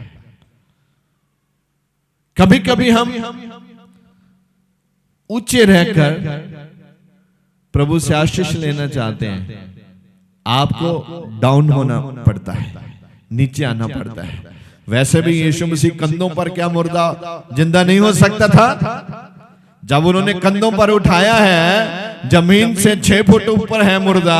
कभी कभी हम ऊंचे रहकर प्रभु से आशीष लेना चाहते हैं, आपको डाउन होना पड़ता है, नीचे आना पड़ता है। वैसे भी यीशु मसीह कंधों पर क्या मुर्दा जिंदा नहीं हो सकता था? जब उन्होंने कंधों पर उठाया है, जमीन से 6 फुट ऊपर है मुर्दा,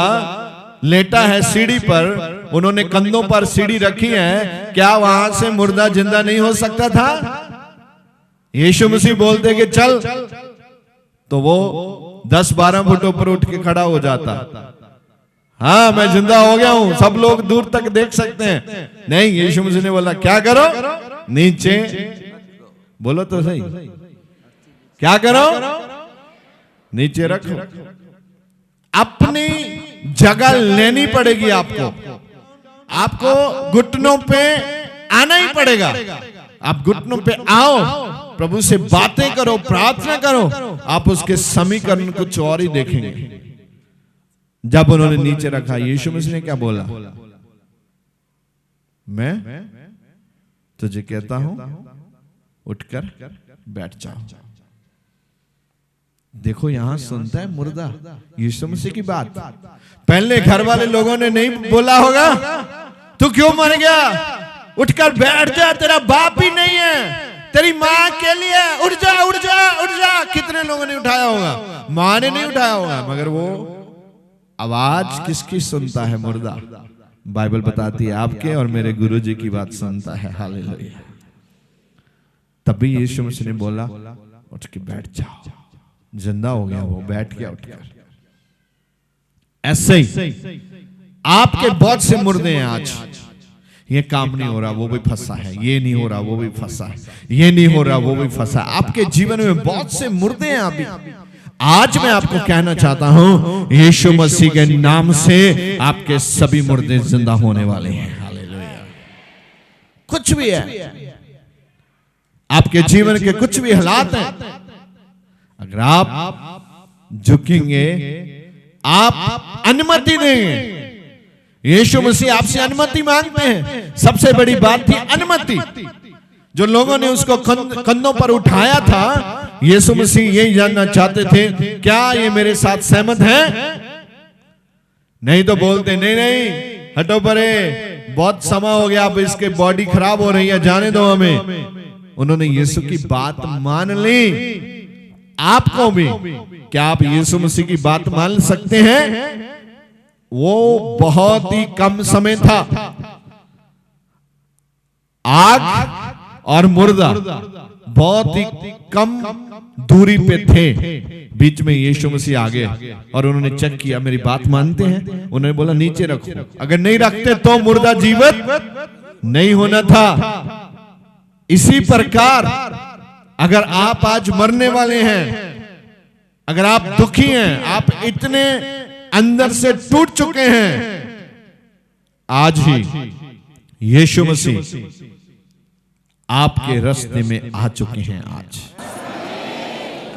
लेटा है सीढ़ी पर, उन्होंने कंधों पर सीढ़ी रखी है, क्या वहां से मुर्दा जिंदा नहीं हो सकता था? यीशु मसीह बोलते कि चल, तो वो 10-12 फुट ऊपर उठ के खड़ा हो जाता। हाँ, मैं जिंदा हो गया हूं, सब लोग दूर तक देख सकते हैं। नहीं, यीशु मसीह ने बोला क्या करो? नीचे। बोलो तो सही, क्या करो? नीचे रखो। अपनी जगह लेनी पड़ेगी आपको घुटनों पे आना ही पड़ेगा। आप घुटनों पे आओ, प्रभु से बातें करो, प्रार्थना करो, आप उसके समीकरण कुछ और ही देखेंगे। जब उन्होंने नीचे रखा, यीशु मसीह ने क्या बोला? मैं तुझे कहता हूं उठकर बैठ जाओ। देखो यहां सुनता है मुर्दा यीशु मसीह की बात। पहले घर वाले लोगों ने नहीं बोला होगा तू क्यों मर गया, उठकर बैठ जा, तेरा बाप ही नहीं है, तेरी माँ के लिए उठ जा उठ जा उठ जा। कितने लोगों ने उठाया होगा? माँ ने नहीं उठाया होगा, मगर वो आवाज किसकी सुनता है? मुर्दा। बाइबल बताती है आपके और मेरे गुरुजी की बात सुनता है। हालेलुया। तभी यीशु मसीह ने बोला उठ के बैठ जाओ। जिंदा हो गया, वो बैठ गया उठकर। ऐसे ही आपके बहुत से मुर्दे हैं आज। ये काम नहीं हो रहा, वो भी फंसा है, ये नहीं हो रहा, वो भी फंसा है, ये नहीं हो रहा, वो भी फंसा है। आपके जीवन में बहुत से मुर्दे हैं अभी। आज मैं आपको कहना चाहता हूं, यीशु मसीह के नाम से आपके सभी मुर्दे जिंदा होने वाले हैं। हालेलुया। कुछ भी है आपके जीवन के, कुछ भी हालात हैं, अगर आप झुकेंगे, आप अनुमति देंगे। यीशु मसीह आपसे अनुमति मांगते हैं। सबसे बड़ी बात थी अनुमति। जो लोगों ने उसको कंधों पर उठाया था, यीशु मसीह यही जानना चाहते थे, क्या ये मेरे साथ सहमत हैं? नहीं तो बोलते नहीं नहीं हटो परे, बहुत समय हो गया, अब इसके बॉडी खराब हो रही है, जाने दो हमें। उन्होंने यीशु की बात मान ली। आपको भी, क्या आप यीशु मसीह की बात मान सकते हैं? वो बहुत ही कम समय था। आग और मुर्दा बहुत ही कम दूरी पे थे, बीच में यीशु मसीह आ गए और उन्होंने चेक किया, मेरी बात मानते हैं? उन्होंने बोला नीचे रखो। अगर नहीं रखते तो मुर्दा जीवित नहीं होना था। इसी प्रकार अगर आप आज मरने वाले हैं, अगर आप दुखी हैं, आप इतने अंदर से टूट चुके हैं, आज ही यीशु मसीह आपके रास्ते में आ चुके हैं। आज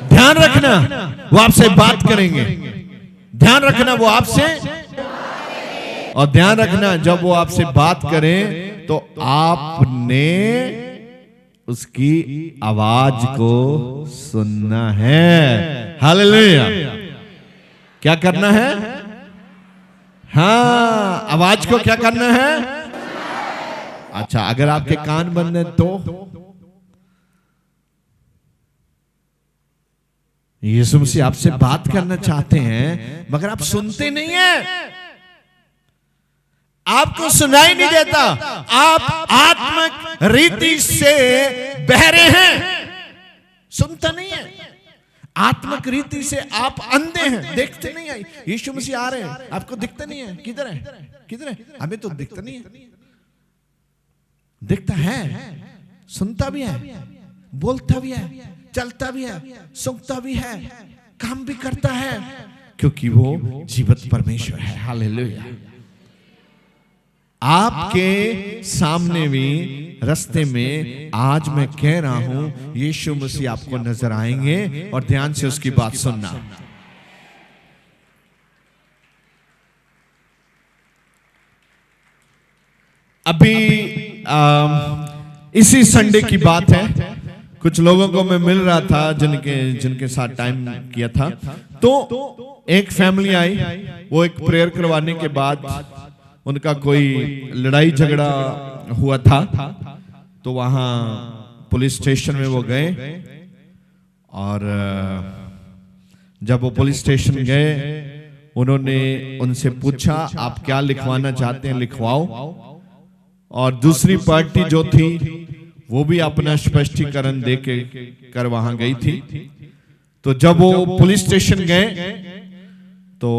ध्यान रखना, वो आपसे बात करेंगे। ध्यान रखना वो आपसे, और ध्यान रखना जब वो आपसे बात करें तो आपने उसकी आवाज को सुनना है। हालेलुया। क्या करना है? हाँ, आवाज को क्या करना है? अच्छा, अगर आपके कान बंद है तो यीशु मसीह आपसे बात करना चाहते हैं, मगर आप सुनते नहीं हैं, आपको सुनाई नहीं देता। आप आत्मिक रीति से बहरे हैं, सुनता नहीं है। आत्मिक रीति से आप अंधे हैं, देखते नहीं है। यीशु मसीह आ रहे हैं, आपको दिखता नहीं है। किधर है? किधर है? हमें तो दिखता नहीं है। दिखता है, सुनता भी है, बोलता भी है, चलता भी है, सूंघता भी है, काम भी करता है, क्योंकि वो जीवित परमेश्वर है। हालेलुया। आपके सामने भी रास्ते में आज मैं कह रहा हूं, यीशु मसीह आपको नजर आएंगे और ध्यान से उसकी बात सुनना। अभी इसी संडे की बात है, कुछ लोगों को मैं मिल रहा था जिनके साथ टाइम किया था, तो एक फैमिली आई। वो एक प्रेयर करवाने के बाद उनका कोई लड़ाई झगड़ा हुआ था, तो वहां पुलिस स्टेशन में वो गए, और जब वो पुलिस स्टेशन गए, उन्होंने उनसे पूछा आप क्या लिखवाना चाहते हैं, लिखवाओ। और दूसरी पार्टी जो थी वो भी अपना स्पष्टीकरण दे के कर वहां गई थी। तो जब वो पुलिस स्टेशन गए तो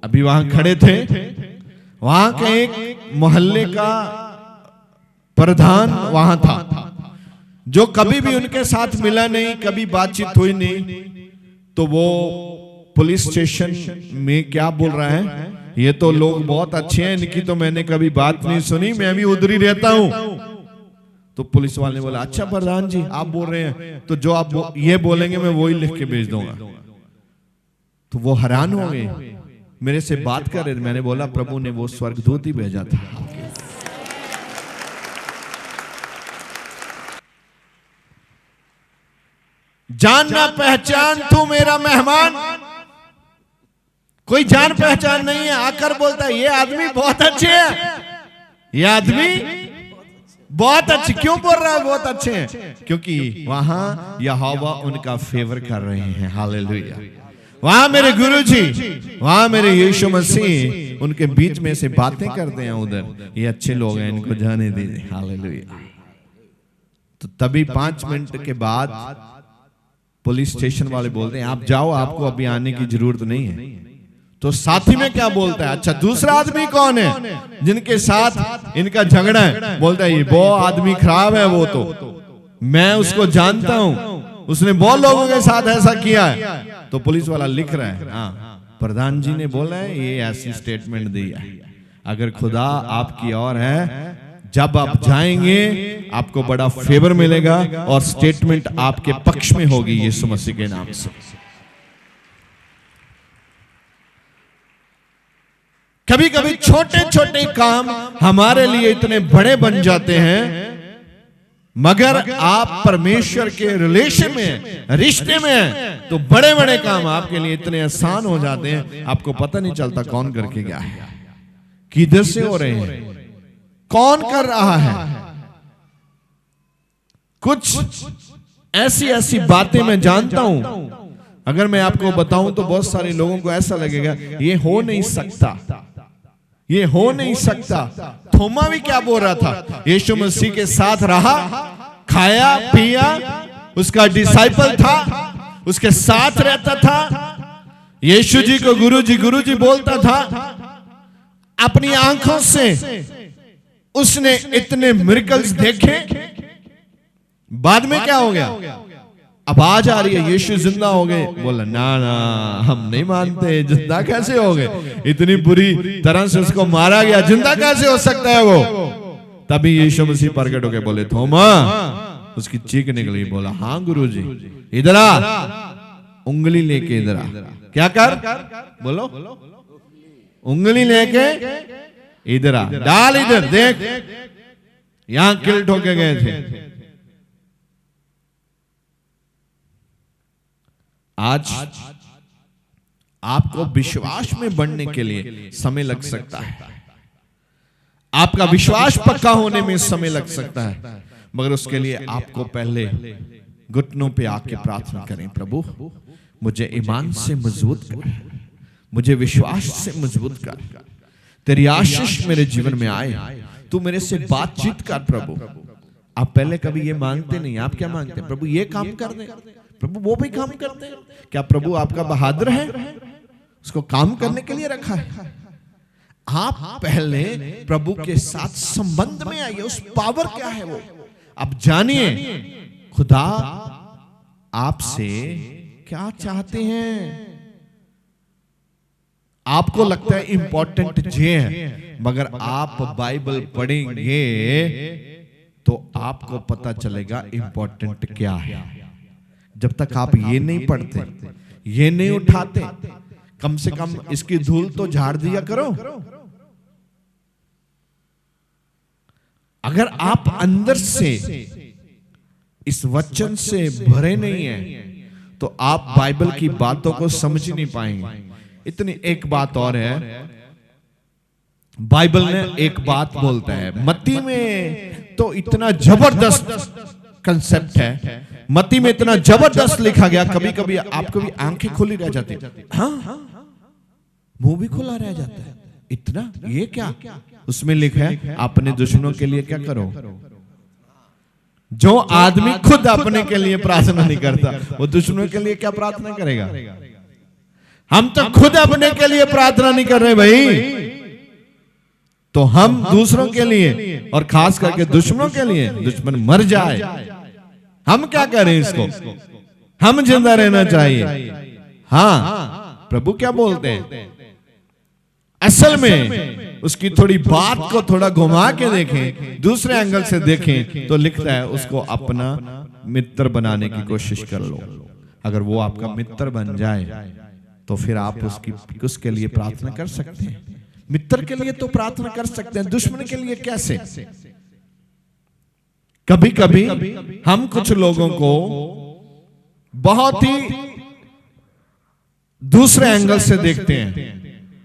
अभी वहां खड़े थे, वहां के एक मोहल्ले का प्रधान वहां था, जो कभी भी उनके साथ मिला नहीं, कभी बातचीत हुई नहीं। तो वो पुलिस स्टेशन में क्या बोल रहा है, ये तो लोग बहुत अच्छे हैं, इनकी तो मैंने कभी बात नहीं सुनी, मैं भी उधर ही रहता हूं। तो पुलिस वाले ने बोला अच्छा प्रधान जी आप बोल रहे हैं, तो जो आप ये बोलेंगे मैं वही लिख के भेज दूंगा। तो वो हैरान हो गए, मेरे से बात कर रहे। मैंने बोला प्रभु ने वो स्वर्गदूत ही भेजा था। जानना पहचान तू मेरा मेहमान। कोई जान पहचान नहीं है, आकर बोलता है ये आदमी बहुत अच्छे हैं, ये आदमी बहुत अच्छे। क्यों बोल रहा है बहुत अच्छे हैं? क्योंकि वहां यहोवा उनका फेवर कर रहे हैं। हालेलुया। वहां मेरे गुरुजी, वहां मेरे यीशु मसीह उनके बीच में से बातें करते हैं उधर, ये अच्छे लोग हैं, इनको जाने दीजिए। हालेलुया। तो तभी 5 मिनट के बाद पुलिस स्टेशन वाले बोलते हैं आप जाओ, आपको अभी आने की जरूरत नहीं है। तो साथी में क्या बोलता है, अच्छा दूसरा आदमी कौन है जिनके साथ इनका झगड़ा है? बोलता है ये वो आदमी खराब है, वो तो मैं उसको जानता हूं, उसने बहुत लोगों के साथ ऐसा किया है। तो पुलिस वाला लिख रहा है हाँ प्रधान जी ने बोला है, ये ऐसी स्टेटमेंट दी है। अगर खुदा आपकी ओर है, जब आप जाएंगे आपको बड़ा फेवर मिलेगा और स्टेटमेंट आपके पक्ष में होगी यीशु मसीह के नाम से। कभी कभी छोटे छोटे काम हमारे लिए इतने बड़े बन जाते हैं, मगर आप परमेश्वर के रिलेशन में, रिश्ते में हैं, तो बड़े बड़े काम आपके लिए इतने आसान हो जाते हैं, आपको पता नहीं चलता कौन करके गया है, किधर से हो रहे हैं, कौन कर रहा है। कुछ ऐसी ऐसी बातें मैं जानता हूं, अगर मैं आपको बताऊं तो बहुत सारे लोगों को ऐसा लगेगा ये हो नहीं सकता, ये हो नहीं सकता। थोमा भी क्या बोल रहा था, यीशु मसीह के साथ रहा, खाया पिया, उसका डिसाइपल था, उसके साथ रहता था, यीशु जी को गुरु जी बोलता था। अपनी आंखों से उसने इतने मिरेकल्स देखे। बाद में क्या हो गया, अब आज आ रही है यीशु जिंदा हो गए, बोला ना ना हम नहीं मानते, जिंदा कैसे हो गए, इतनी बुरी तरह से उसको मारा गया, जिंदा कैसे हो सकता है वो। तभी यीशु मसीह प्रकट होकर बोले थोमा, उसकी चीख निकली, बोला हाँ गुरुजी, इधर आ, उंगली लेके इधर आ। क्या कर, बोलो, उंगली लेके इधर आ, डाल इधर, देख यहां किल ठोके गए थे। आज आपको विश्वास में बढ़ने के लिए समय लग सकता है, आपका विश्वास पक्का होने में समय लग सकता है, मगर उसके लिए आपको पहले घुटनों पे आके प्रार्थना करें, प्रभु मुझे ईमान से मजबूत कर, मुझे विश्वास से मजबूत कर, तेरी आशीष मेरे जीवन में आए, तू मेरे से बातचीत कर। प्रभु आप पहले कभी ये मांगते नहीं, आप क्या मांगते हैं, प्रभु ये काम कर दे, प्रभु वो भी काम करते हैं। क्या प्रभु आपका बहादुर है, उसको काम करने के लिए रखा है? आप पहले प्रभु के साथ संबंध में आइए, उस पावर क्या है वो आप जानिए, खुदा आपसे क्या चाहते हैं। आपको लगता है इंपॉर्टेंट ये है, मगर आप बाइबल पढ़ेंगे तो आपको पता चलेगा इंपॉर्टेंट क्या है। जब तक आप ये नहीं पढ़ते, ये नहीं उठाते, कम से कम इसकी धूल तो झाड़ दिया करो। अगर आप अंदर से इस वचन से भरे नहीं हैं, तो आप बाइबल की बातों को समझ ही नहीं पाएंगे। इतनी एक बात और है, बाइबल ने एक बात बोलता है, मत्ती में तो इतना जबरदस्त कंसेप्ट है, मत्ती में इतना जबरदस्त लिखा गया, कभी कभी आपको भी आंखें खुली रह जाती, हाँ मुंह भी खुला रह जाता है, इतना ये क्या। उसमें लिखा है अपने दुश्मनों के लिए क्या करो। जो आदमी खुद अपने के लिए प्रार्थना नहीं करता, वो दुश्मनों के लिए क्या प्रार्थना करेगा। हम तो खुद अपने के लिए प्रार्थना नहीं कर रहे भाई, तो हम दूसरों के लिए और खास करके दुश्मनों के लिए, दुश्मन मर जाए, हम क्या करें इसको, हम जिंदा रहना चाहिए। हाँ प्रभु क्या बोलते हैं, असल में उसकी थोड़ी बात को थोड़ा घुमा के देखें, दूसरे एंगल से देखें, तो लिखता है उसको अपना मित्र बनाने की कोशिश कर लो। अगर वो आपका मित्र बन जाए तो फिर आप उसके लिए प्रार्थना कर सकते हैं। मित्र के लिए तो प्रार्थना कर सकते हैं, दुश्मन के लिए कैसे। कभी कभी हम कुछ लोगों को बहुत ही दूसरे एंगल से देखते हैं,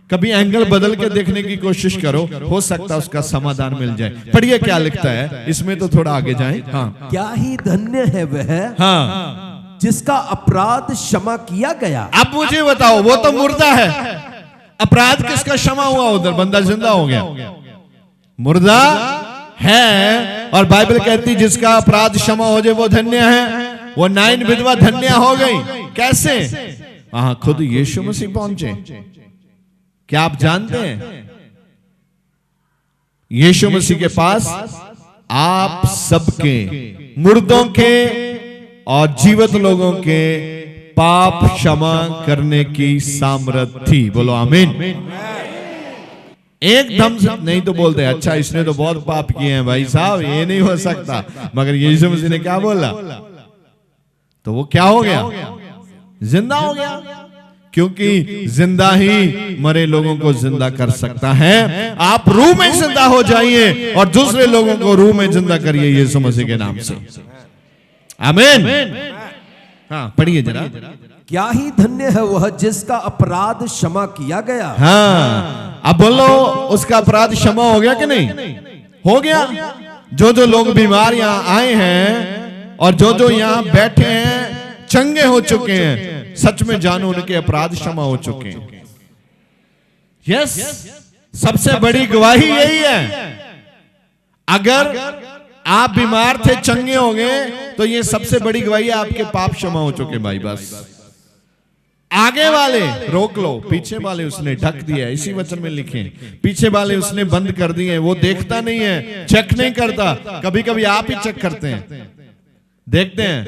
कभी एंगल बदल के देखने की कोशिश करो, हो सकता है उसका समाधान मिल जाए। पढ़िए क्या लिखता है इसमें, तो थोड़ा आगे जाएं। हाँ, क्या ही धन्य है वह, हाँ, जिसका अपराध क्षमा किया गया। अब मुझे बताओ, वो तो मुर्दा है, अपराध किसका क्षमा हुआ, उधर बंदा जिंदा हो गया, मुर्दा है। और बाइबल कहती जिसका अपराध क्षमा हो जाए वो धन्य है। वो 9 विधवा धन्य हो गई, कैसे, हाँ खुद यीशु मसीह पहुंचे। क्या आप जानते हैं यीशु मसीह के पास आप सबके, मुर्दों के और जीवित लोगों के पाप क्षमा करने की सामर्थ थी। बोलो आमीन। एकदम से नहीं तो बोलते अच्छा इसने तो बहुत पाप किए हैं भाई साहब, ये नहीं हो सकता, मगर यीशु मसीह ने क्या बोला, तो वो क्या हो गया, जिंदा हो गया। क्योंकि जिंदा ही मरे लोगों को जिंदा कर सकता है। आप रूह में जिंदा हो जाइए और दूसरे लोगों को रूह में जिंदा करिए यीशु मसीह के नाम से। आमीन। हाँ, पढ़िए जरा। क्या ही धन्य है वह जिसका अपराध क्षमा किया गया। हाँ, अब बोलो, उसका अपराध क्षमा हो गया कि नहीं? हो गया। जो जो लोग बीमार यहां आए हैं और जो जो यहां बैठे हैं चंगे हो चुके हैं, सच में जानो उनके अपराध क्षमा हो चुके हैं। यस, सबसे बड़ी गवाही यही है। अगर आप बीमार थे, चंगे हो गए, तो ये सबसे बड़ी गवाही है, आपके पाप क्षमा हो चुके भाई। बस आगे वाले रोक लो, पीछे वाले उसने ढक दिया, इसी वचन में लिखे। पीछे वाले उसने बंद कर दिए, वो देखता नहीं है, चेक नहीं करता। कभी कभी आप ही चेक करते हैं, देखते हैं,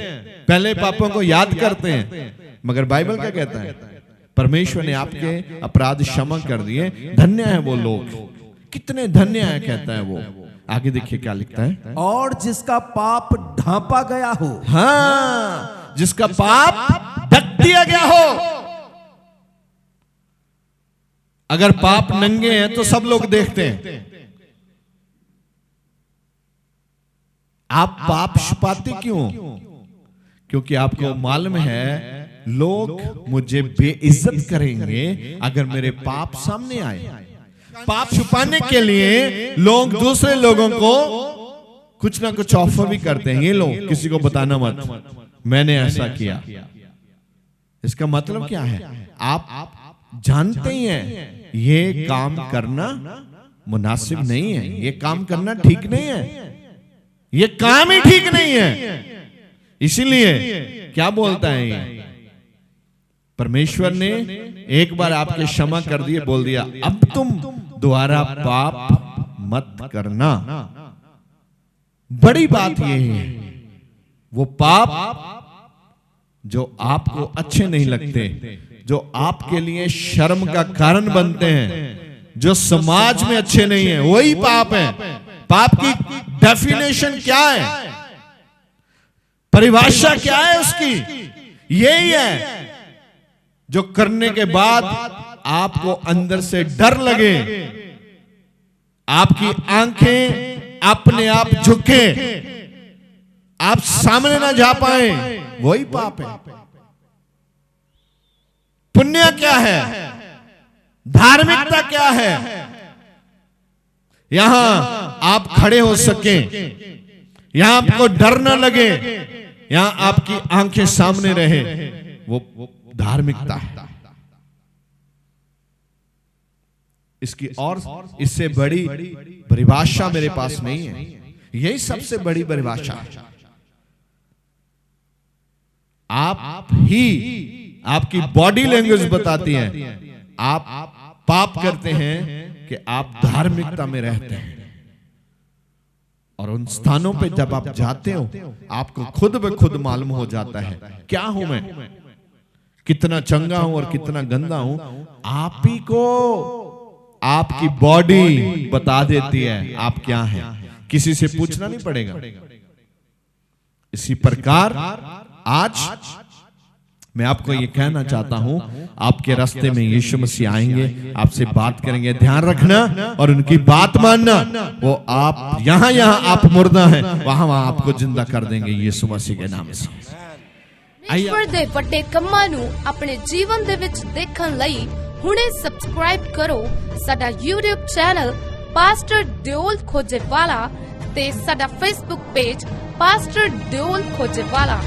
पहले पापों को याद करते हैं। मगर बाइबल क्या कहता है? परमेश्वर ने आपके अपराध क्षमा कर दिए। धन्य है वो लोग, कितने धन्य है कहता है वो। आगे देखिए क्या लिखता है। और जिसका पाप ढांपा गया हो। हाँ, जिसका पाप ढक दिया गया हो। अगर पाप नंगे हैं तो सब लोग देखते हैं, आप पाप छुपाते क्यों? क्योंकि आपको मालूम है लोग मुझे बेइज्जत करेंगे अगर मेरे पाप सामने आए। पाप छुपाने के लिए लोग दूसरे लोगों को कुछ ना कुछ ऑफर भी करते हैं। ये लो, किसी को बताना मत, मैंने ऐसा किया। इसका मतलब क्या है? आप जानते ही हैं ये काम करना मुनासिब नहीं है, ये काम करना ठीक नहीं है, ये काम ही ठीक नहीं है। इसीलिए क्या बोलता है ये? परमेश्वर ने एक बार आपके क्षमा कर दिए, बोल दिया अब तुम दोबारा पाप मत करना। बड़ी बात ये है, वो पाप जो आपको अच्छे नहीं लगते, जो आपके लिए शर्म का कारण बनते हैं, जो समाज में अच्छे नहीं है, वही पाप है। पाप की डेफिनेशन क्या है? परिभाषा क्या है उसकी? यही है जो करने के बाद आपको अंदर से डर लगे, आपकी आंखें अपने आप झुके, आप सामने ना जा पाए, वही पाप है। पुण्य क्या है? धार्मिकता क्या है? यहां आप खड़े हो सके, यहां आपको डर न लगे, यहां आपकी आंखें सामने रहे, वो धार्मिकता है। इसकी और इससे बड़ी परिभाषा मेरे पास नहीं है। यही सबसे बड़ी परिभाषा है। आप ही, आपकी बॉडी लैंग्वेज बताती है आप पाप करते हैं कि आप धार्मिकता में रहते हैं। और उन स्थानों पे जब आप जाते हो, आपको खुद ब खुद मालूम हो जाता है क्या हूं मैं, कितना चंगा हूं और कितना गंदा हूं। आप ही को आपकी बॉडी बता देती है आप क्या हैं, किसी से पूछना नहीं पड़ेगा। इसी प्रकार आज मैं आपको ये कहना चाहता हूं, आपके रास्ते में यीशु मसीह आएंगे, आपसे बात करेंगे। ध्यान रखना और उनकी बात मानना। वो आप यहां आप मुर्दा हैं, वहां आपको जिंदा कर देंगे यीशु मसीह के नाम से। ईश्वर ਦੇ ਵੱਡੇ ਕੰਮਾਂ ਨੂੰ ਆਪਣੇ ਜੀਵਨ ਦੇ ਵਿੱਚ ਦੇਖਣ ਲਈ ਹੁਣੇ ਸਬਸਕ੍ਰਾਈਬ ਕਰੋ ਸਾਡਾ YouTube ਚੈਨਲ ਪਾਸਟਰ ਦਿਓਲ ਖੋਜੇਵਾਲਾ ਤੇ ਸਾਡਾ Facebook ਪੇਜ ਪਾਸਟਰ ਦਿਓਲ ਖੋਜੇਵਾਲਾ।